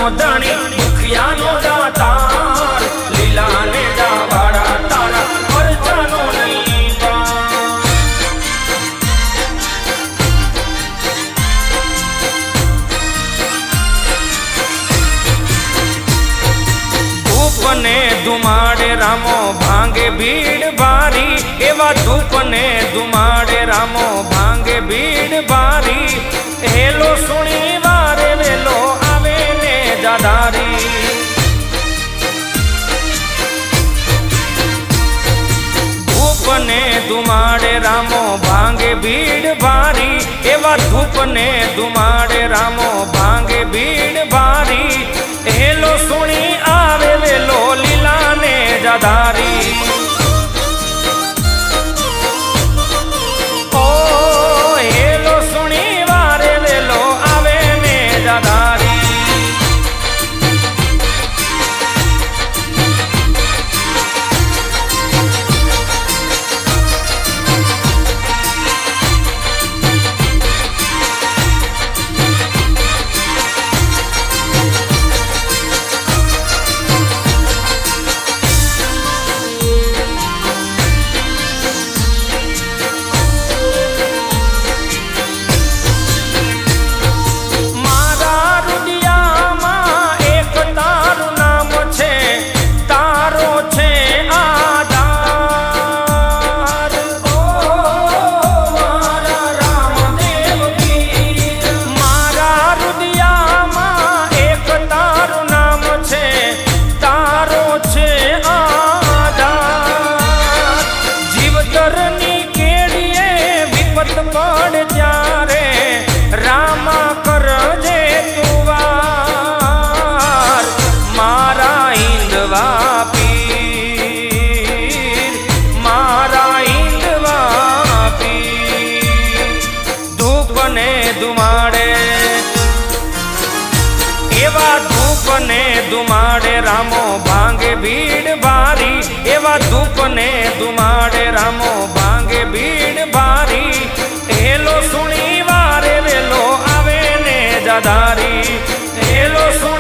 धनी दुखियानो दातार लीला ने जावाड़ा तारा परचानो नहीं पार। धूप ने धुमाड़े रामो भांगे भीड़ भारी एवा धूप ने धुमाड़े रामो भांगे भीड़ भारी हेलो सुनी वारे वेलो आवे ने जादारी। धूप ने धुमाड़े रामो भांगे भीड़ भारी एवा धूप ने धुमाड़े रामो भांगे भीड़ भारी हेलो सुनी आवे वेलो लीला ने जादारी। धुमाड़े रामो भांगे भीड़ भारी एवा धूप ने धुमाड़े रामो भांगे भीड़ भारी हेलो सुनी वारे वेलो आवे ने जादारी हेलो सुनी